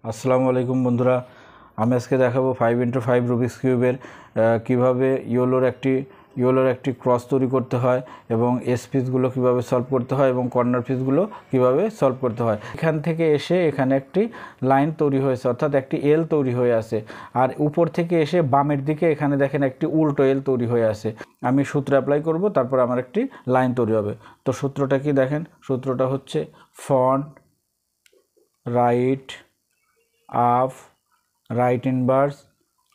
আসসালামু আলাইকুম বন্ধুরা, আমি আজকে দেখাবো 5x5 রুবিক্স কিউবের কীভাবে ইয়োলোর একটি ক্রস তৈরি করতে হয় এবং এস পিসগুলো কীভাবে সলভ করতে হয় এবং কর্নার পিসগুলো কীভাবে সলভ করতে হয়। এখান থেকে এসে এখানে একটি লাইন তৈরি হয়েছে, অর্থাৎ একটি এল তৈরি হয়ে আছে, আর উপর থেকে এসে বামের দিকে এখানে দেখেন একটি উল্টো এল তৈরি হয়ে আছে। আমি সূত্র অ্যাপ্লাই করব, তারপর আমার একটি লাইন তৈরি হবে। তো সূত্রটা কি দেখেন, সূত্রটা হচ্ছে front right up right inverse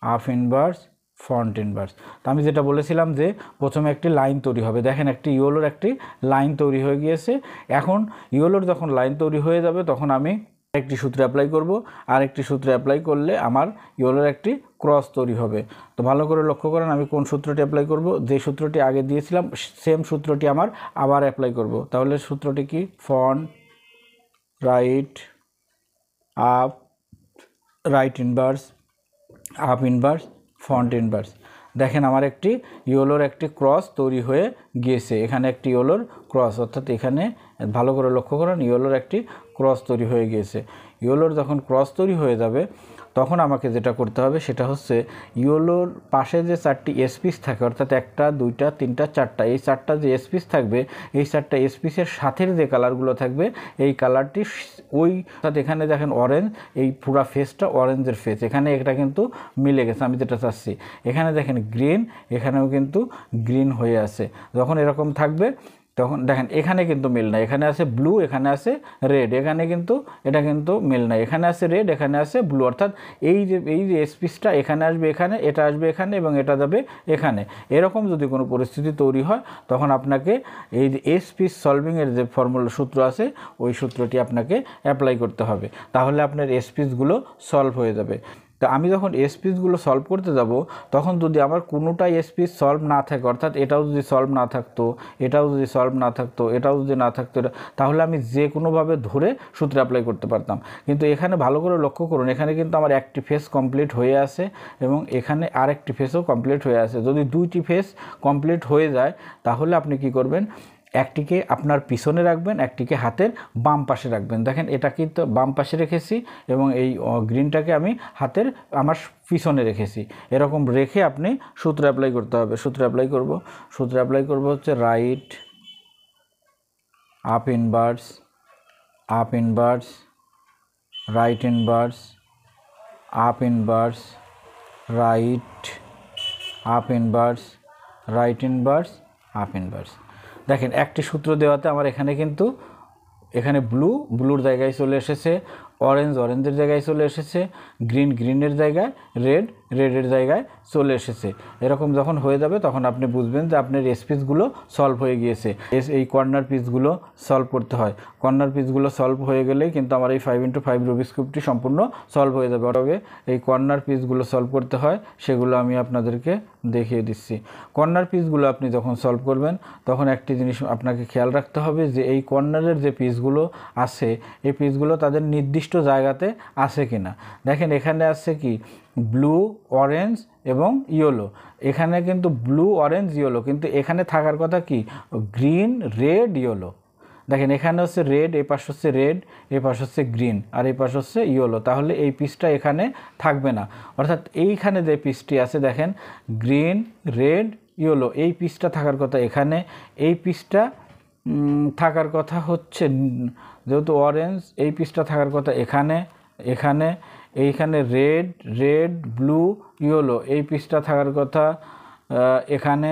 up inverse front inverse. তো আমি যেটা বলেছিলাম যে প্রথমে একটি লাইন তৈরি হবে, দেখেন একটি ইয়োলোর একটি লাইন তৈরি হয়ে গিয়েছে। এখন ইয়োলোর যখন লাইন তৈরি হয়ে যাবে তখন আমি একটি সূত্র অ্যাপ্লাই করব, আর একটি সূত্র অ্যাপ্লাই করলে আমার ইয়োলোর একটি ক্রস তৈরি হবে। তো ভালো করে লক্ষ্য করেন আমি কোন সূত্রটি অ্যাপ্লাই করব। যে সূত্রটি আগে দিয়েছিলাম সেম সূত্রটি আমার আবার অ্যাপ্লাই করব। তাহলে সূত্রটি কি, front right up right inverse up inverse front inverse. দেখেন আমার একটি ইয়োলোর একটি ক্রস তৈরি হয়ে গিয়েছে। এখানে একটি ইয়োলোর ক্রস, অর্থাৎ এখানে ভালো করে লক্ষ্য করেন ইয়োলোর একটি ক্রস তৈরি হয়ে গিয়েছে। ইয়োলোর যখন ক্রস তৈরি হয়ে যাবে তখন আমাকে যেটা করতে হবে সেটা হচ্ছে ইয়োলোর পাশে যে চারটি এস পিস থাকে, অর্থাৎ একটা দুইটা তিনটা চারটা, এই চারটা যে এস পিস থাকবে এই চারটা এস পিসের সাথের যে কালারগুলো থাকবে এই কালারটি ওই, অর্থাৎ এখানে দেখেন অরেঞ্জ, এই পুরা ফেসটা অরেঞ্জের ফেস, এখানে এটা কিন্তু মিলে গেছে। আমি যেটা চাচ্ছি এখানে দেখেন গ্রিন, এখানেও কিন্তু গ্রিন হয়ে আছে। যখন এরকম থাকবে তখন দেখেন এখানে কিন্তু মিল নাই, এখানে আছে ব্লু, এখানে আছে রেড, এখানে কিন্তু এটা কিন্তু মিল নাই, এখানে আছে রেড, এখানে আছে ব্লু, অর্থাৎ এই যে এস পিসটা এখানে আসবে, এখানে এটা আসবে, এখানে এবং এটা যাবে এখানে। এরকম যদি কোনো পরিস্থিতি তৈরি হয় তখন আপনাকে এই যে এস পিস সলভিংয়ের যে ফর্মুলা সূত্র আছে ওই সূত্রটি আপনাকে অ্যাপ্লাই করতে হবে, তাহলে আপনার এস পিসগুলো সলভ হয়ে যাবে। তো আমি যখন এস পিসগুলো সলভ করতে যাব তখন যদি আমার কোনোটাই এস পিস সলভ না থাকে, অর্থাৎ এটাও যদি সলভ না থাকতো, এটাও যদি সলভ না থাকতো, এটাও যদি না থাকতো, তাহলে আমি যে কোনোভাবে ধরে সূত্র অ্যাপ্লাই করতে পারতাম। কিন্তু এখানে ভালো করে লক্ষ্য করুন, এখানে কিন্তু আমার একটি ফেস কমপ্লিট হয়ে আছে এবং এখানে আরেকটি ফেসও কমপ্লিট হয়ে আছে। যদি দুইটি ফেস কমপ্লিট হয়ে যায় তাহলে আপনি কি করবেন, একটিকে আপনার পিছনে রাখবেন, একটিকে হাতের বাম পাশে রাখবেন। দেখেন এটা কিন্তু বাম পাশে রেখেছি এবং এই গ্রিনটাকে আমি হাতের আমার পিছনে রেখেছি। এরকম রেখে আপনি সূত্র অ্যাপ্লাই করতে হবে। সূত্র অ্যাপ্লাই করব হচ্ছে right up inverse right inverse up inverse right up inverse right inverse up inverse. দেখেন একটি সূত্র দেওয়াতে আমার এখানে ব্লুর জায়গায় চলে এসেছে, অরেঞ্জের জায়গায় চলে এসেছে, গ্রিনের জায়গায় রেডের জায়গায় চলে এসেছে। এরকম যখন হয়ে যাবে তখন আপনি বুঝবেন যে আপনার এস পিসগুলো সলভ হয়ে গিয়েছে। এই কর্নার পিসগুলো সলভ করতে হয়। কর্নার পিসগুলো সলভ হয়ে গেলেই কিন্তু আমার এই 5x5 রুবিক্স কিউবটি সম্পূর্ণ সলভ হয়ে যাবে। তবে এই কর্নার পিসগুলো সলভ করতে হয় সেগুলো আমি আপনাদেরকে দেখিয়ে দিচ্ছি। কর্নার পিসগুলো আপনি যখন সলভ করবেন তখন একটি জিনিস আপনাকে খেয়াল রাখতে হবে যে এই কর্নারের যে পিসগুলো আছে এই পিসগুলো তাদের নির্দিষ্ট জায়গাতে আছে কিনা। দেখেন এখানে আছে কি ব্লু, অরেঞ্জ এবং ইয়েলো, এখানে কিন্তু ব্লু অরেঞ্জ ইয়েলো, কিন্তু এখানে থাকার কথা কি গ্রিন রেড ইয়েলো। দেখেন এখানে হচ্ছে রেড, এই পাশ হচ্ছে রেড, এই পাশ হচ্ছে গ্রিন, আর এই পাশ হচ্ছে ইয়েলো, তাহলে এই পিসটা এখানে থাকবে না। অর্থাৎ এইখানে যে পিসটি আছে দেখেন গ্রিন রেড ইয়েলো, এই পিসটা থাকার কথা এখানে, এই পিসটা থাকার কথা হচ্ছে যেহেতু অরেঞ্জ, এই পিসটা থাকার কথা এইখানে রেড ব্লু ইয়েলো, এই পিসটা থাকার কথা এখানে।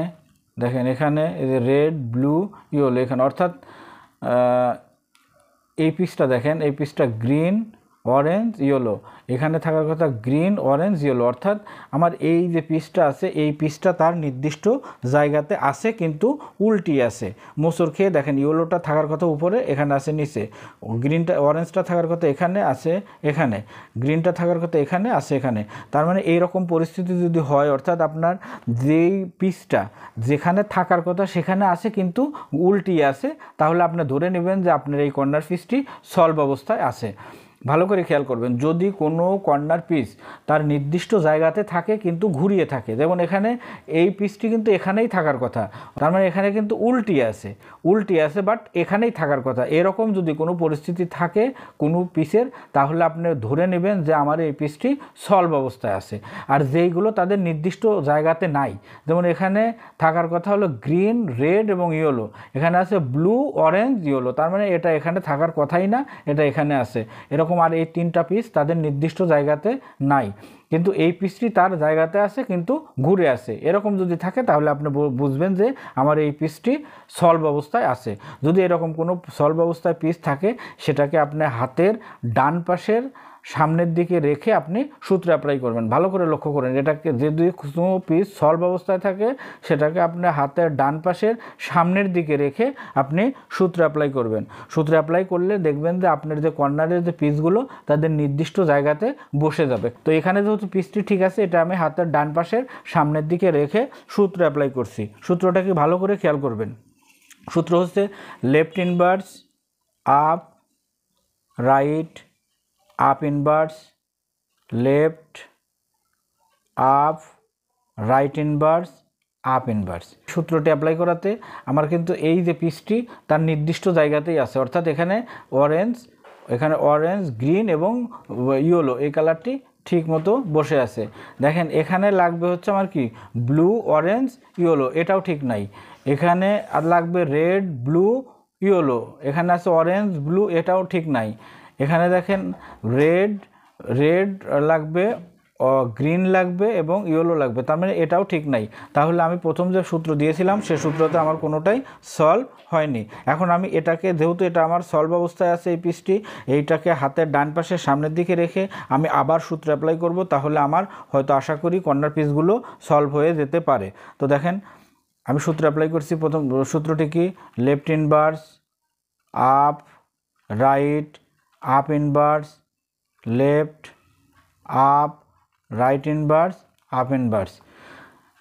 দেখেন এখানে রেড ব্লু ইয়েলো এখানে, অর্থাৎ এই পিসটা দেখেন, এই পিসটা গ্রিন অরেঞ্জ ইয়েলো, এখানে থাকার কথা গ্রিন অরেঞ্জ ইয়েলো, অর্থাৎ আমার এই যে পিসটা আছে এই পিসটা তার নির্দিষ্ট জায়গাতে আছে কিন্তু উল্টি আছে। মোচড় খেয়ে দেখেন ইয়েলোটা থাকার কথা উপরে, এখানে আছে নিচে, অরেঞ্জটা থাকার কথা এখানে আছে, এখানে গ্রিনটা থাকার কথা এখানে আছে, এখানে। তার মানে এইরকম পরিস্থিতি যদি হয়, অর্থাৎ আপনার যেই পিসটা যেখানে থাকার কথা সেখানে আছে কিন্তু উল্টি আছে, তাহলে আপনি ধরে নেবেন যে আপনার এই কর্নার পিসটি সলভ অবস্থায় আছে। ভালো করে খেয়াল করবেন, যদি কোনো কর্নার পিস তার নির্দিষ্ট জায়গাতে থাকে কিন্তু ঘুরিয়ে থাকে, যেমন এখানে এই পিসটি কিন্তু এখানেই থাকার কথা, তার মানে এখানে কিন্তু উল্টি আছে বাট এখানেই থাকার কথা, এরকম যদি কোনো পরিস্থিতি থাকে কোনো পিসের, তাহলে আপনি ধরে নেবেন যে আমার এই পিসটি সলভ অবস্থায় আছে। আর যেইগুলো তাদের নির্দিষ্ট জায়গাতে নাই, যেমন এখানে থাকার কথা হলো গ্রিন, রেড এবং ইয়েলো, এখানে আছে ব্লু, অরেঞ্জ, ইয়েলো, তার মানে এটা এখানে থাকার কথাই না, এটা এখানে আছে এরকম। আর এই তিনটা পিস তাদের নির্দিষ্ট জায়গাতে নাই, কিন্তু এই পিসটি তার জায়গাতে আছে কিন্তু ঘুরে আছে, এরকম যদি থাকে তাহলে আপনি বুঝবেন যে আমার এই পিসটি সলভ অবস্থায় আছে। যদি এরকম কোনো সলভ অবস্থায় পিস থাকে, সেটাকে আপনি হাতের ডান পাশের সামনের দিকে রেখে আপনি সূত্র অ্যাপ্লাই করবেন। ভালো করে লক্ষ্য করেন, এটাকে যদি কোনো পিস সলভ অবস্থায় থাকে, সেটাকে আপনি হাতের ডান পাশের সামনের দিকে রেখে আপনি সূত্র অ্যাপ্লাই করবেন। সূত্র অ্যাপ্লাই করলে দেখবেন যে আপনার যে কর্নারের যে পিসগুলো তাদের নির্দিষ্ট জায়গাতে বসে যাবে। তো এখানে যেহেতু পিসটি ঠিক আছে, এটা আমি হাতের ডান পাশের সামনের দিকে রেখে সূত্র অ্যাপ্লাই করছি। সূত্রটাকে ভালো করে খেয়াল করবেন। সূত্র হচ্ছে left inverse up, right, up inverse, left, up, right inverse, up inverse. সূত্রটি অ্যাপ্লাই করাতে আমার কিন্তু এই যে পিসটি তার নির্দিষ্ট জায়গাতেই আছে, অর্থাৎ এখানে অরেঞ্জ, গ্রিন এবং ইয়েলো এই কালারটি ঠিক মতো বসে আছে। দেখেন এখানে লাগবে হচ্ছে আমার কি ব্লু, অরেঞ্জ, ইয়েলো, এটাও ঠিক নাই। এখানে আর লাগবে রেড, ব্লু, ইয়েলো, এখানে আছে অরেঞ্জ, ব্লু, এটাও ঠিক নাই। এখানে দেখেন রেড লাগবে, গ্রিন লাগবে এবং ইয়েলো লাগবে, তার মানে এটাও ঠিক নাই। তাহলে আমি প্রথম যে সূত্র দিয়েছিলাম সে সূত্রতে আমার কোনোটাই সলভ হয়নি। এখন আমি এটাকে, যেহেতু এটা আমার সলভ অবস্থায় আছে এই পিসটি, এইটাকে হাতের ডান পাশে সামনের দিকে রেখে আমি আবার সূত্র অ্যাপ্লাই করব, তাহলে আমার হয়তো আশা করি কর্নার পিসগুলো সলভ হয়ে যেতে পারে। তো দেখেন আমি সূত্র অ্যাপ্লাই করছি। প্রথম সূত্রটি কি, left inverse up, right, up inverse, left, up, right inverse, up inverse.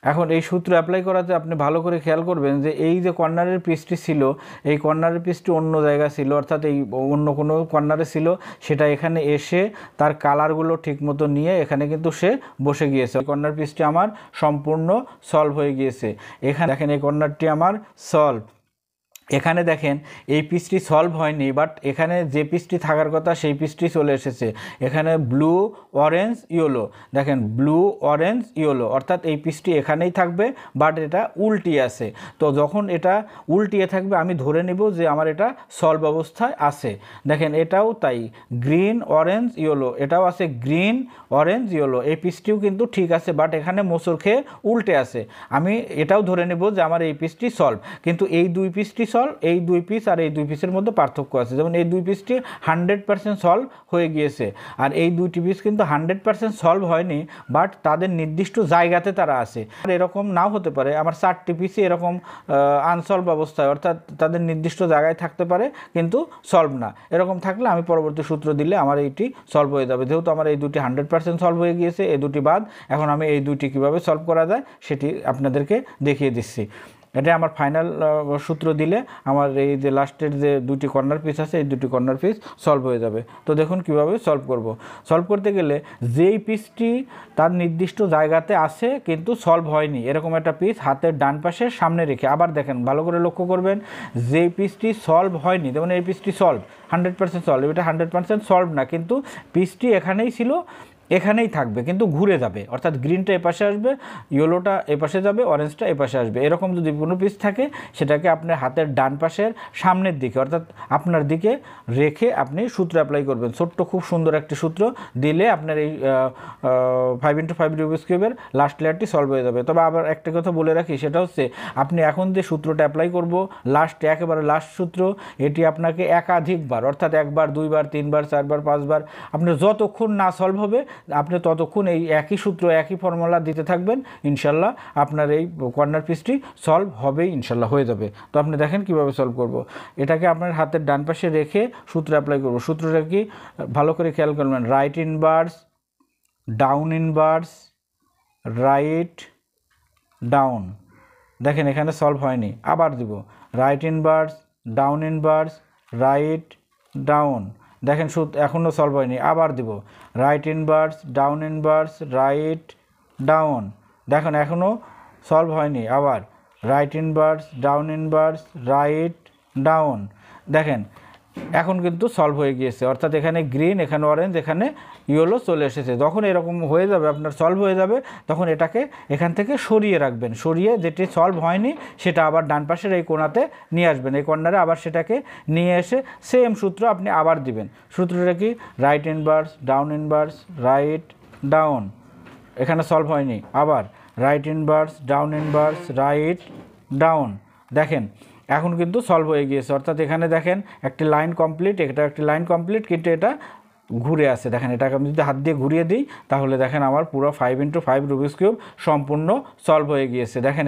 এখন এই সূত্র অ্যাপ্লাই করাতে আপনি ভালো করে খেয়াল করবেন যে এই যে কর্নারের পিসটি ছিল, এই কর্নারের পিসটি অন্য জায়গায় ছিল, অর্থাৎ এই অন্য কোনো কর্নারে ছিল, সেটা এখানে এসে তার কালারগুলো ঠিকমতো নিয়ে এখানে কিন্তু সে বসে গিয়েছে। কর্নার পিসটি আমার সম্পূর্ণ সলভ হয়ে গিয়েছে। এখানে দেখেন এই কর্নারটি আমার সলভ। এখানে দেখেন এই পিসটি সলভ হয়নি, বাট এখানে যে পিসটি থাকার কথা সেই পিসটি চলে এসেছে। এখানে ব্লু, অরেঞ্জ, ইয়েলো, দেখেন ব্লু, অরেঞ্জ, ইয়েলো, অর্থাৎ এই পিসটি এখানেই থাকবে, বাট এটা উল্টিয়ে আছে। তো যখন এটা উল্টিয়ে থাকবে আমি ধরে নেব যে আমার এটা সলভ অবস্থায় আছে। দেখেন এটাও তাই, গ্রিন, অরেঞ্জ, ইয়েলো, এটাও আছে গ্রিন, অরেঞ্জ, ইয়েলো, এই পিসটিও কিন্তু ঠিক আছে, বাট এখানে মোচড় খেয়ে উল্টে আছে। আমি এটাও ধরে নেব যে আমার এই পিসটি সলভ, কিন্তু এই দুই পিসটি সলভ, এই দুই পিস আর এই দুই পিসের মধ্যে পার্থক্য আছে। যেমন এই দুই পিসটি 100% সলভ হয়ে গিয়েছে, আর এই দুইটি পিস কিন্তু 100% সলভ হয়নি, বাট তাদের নির্দিষ্ট জায়গাতে তারা আছে। আর এরকম নাও হতে পারে আমার 4টি পিসই এরকম আনসলভ অবস্থায়, অর্থাৎ তাদের নির্দিষ্ট জায়গায় থাকতে পারে কিন্তু সলভ না। এরকম থাকলে আমি পরবর্তী সূত্র দিলে আমার এইটি সলভ হয়ে যাবে। যেহেতু আমার এই দুটি 100% সলভ হয়ে গিয়েছে, এই দুটি বাদ, এখন আমি এই দুটি কীভাবে সলভ করা যায় সেটি আপনাদেরকে দেখিয়ে দিচ্ছি। এটা আমার ফাইনাল সূত্র দিলে আমার এই যে লাস্টের যে দুটি কর্নার পিস আছে, এই দুটি কর্নার পিস সলভ হয়ে যাবে। তো দেখুন কিভাবে সলভ করব। সলভ করতে গেলে যেই পিসটি তার নির্দিষ্ট জায়গাতে আছে কিন্তু সলভ হয়নি, এরকম একটা পিস হাতের ডান পাশের সামনে রেখে, আবার দেখেন ভালো করে লক্ষ্য করবেন, যেই পিসটি সলভ হয়নি, যেমন এই পিসটি সলভ 100% সলভ, এটা 100% সলভ না, কিন্তু পিসটি এখানেই ছিল, এখানেই থাকবে কিন্তু ঘুরে যাবে, অর্থাৎ গ্রিনটা এপাশে আসবে, ইয়েলোটা এপাশে যাবে, অরেঞ্জটা এপাশে আসবে। এরকম যদি কোনো পিস থাকে সেটাকে আপনার হাতের ডান পাশের সামনের দিকে অর্থাৎ আপনার দিকে রেখে আপনি সূত্র অ্যাপ্লাই করবেন। ছোট্ট খুব সুন্দর একটি সূত্র দিলে আপনার এই 5x5 রুবিক্স কিউবের লাস্ট লেয়ারটি সলভ হয়ে যাবে। তবে আবার একটা কথা বলে রাখি, সেটা হচ্ছে আপনি এখন যে সূত্রটা অ্যাপ্লাই করব একেবারে লাস্ট সূত্র, এটি আপনাকে একাধিকবার অর্থাৎ একবার, দুইবার, তিনবার, চারবার, পাঁচবার, আপনার যতক্ষণ না সলভ হবে আপনি ততক্ষণ এই একই সূত্র, একই ফর্মুলা দিতে থাকবেন, ইনশাল্লাহ আপনার এই কর্নার পিসটি সলভ হবেই, ইনশাল্লাহ হয়ে যাবে। তো আপনি দেখেন কিভাবে সলভ করব। এটাকে আপনার হাতের ডান পাশে রেখে সূত্র অ্যাপ্লাই করব। সূত্রটা কি ভালো করে খেয়াল করবেন, right inverse, down inverse, right, down. দেখেন এখানে সলভ হয়নি, আবার দিব, right inverse, down inverse, right, down. দেখেন এখনও সলভ হয়নি, আবার দিব right inverse down inverse write down, দেখেন এখনও সলভ হয়নি, আবার right inverse down inverse write down, দেখেন এখন কিন্তু সলভ হয়ে গিয়েছে, অর্থাৎ এখানে গ্রিন, এখানে অরেঞ্জ, এখানে ইয়েলো চলে এসেছে। যখন এরকম হয়ে যাবে, আপনার সলভ হয়ে যাবে, তখন এটাকে এখান থেকে সরিয়ে রাখবেন, সরিয়ে যেটি সলভ হয়নি সেটা আবার ডান পাশের এই কোণাতে নিয়ে আসবেন, এই কর্নারে আবার সেটাকে নিয়ে এসে সেম সূত্র আপনি আবার দিবেন। সূত্রটা কি? Right inverse down inverse write down, এখানে সলভ হয়নি, আবার right inverse down inverse write down, দেখেন এখন কিন্তু সলভ হয়ে গিয়েছে, অর্থাৎ এখানে দেখেন একটি লাইন কমপ্লিট, এটা একটি লাইন কমপ্লিট, কিন্তু এটা ঘুরে আসে, দেখেন এটাকে আমি যদি হাত দিয়ে ঘুরিয়ে দিই তাহলে দেখেন আমার পুরো 5x5 রুবিক্স কিউব সম্পূর্ণ সলভ হয়ে গিয়েছে। দেখেন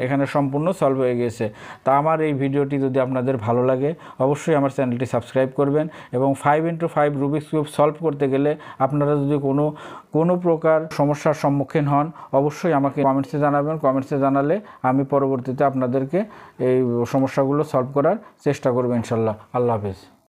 এখানে সম্পূর্ণ সলভ হয়ে গিয়েছে। তা আমার এই ভিডিওটি যদি আপনাদের ভালো লাগে অবশ্যই আমার চ্যানেলটি সাবস্ক্রাইব করবেন, এবং 5x5 রুবিক্স কিউব সলভ করতে গেলে আপনারা যদি কোনো প্রকার সমস্যার সম্মুখীন হন অবশ্যই আমাকে কমেন্টসে জানাবেন, কমেন্টসে জানালে আমি পরবর্তীতে আপনাদেরকে এই সমস্যাগুলো সলভ করার চেষ্টা করব ইনশাল্লাহ। আল্লাহ হাফেজ।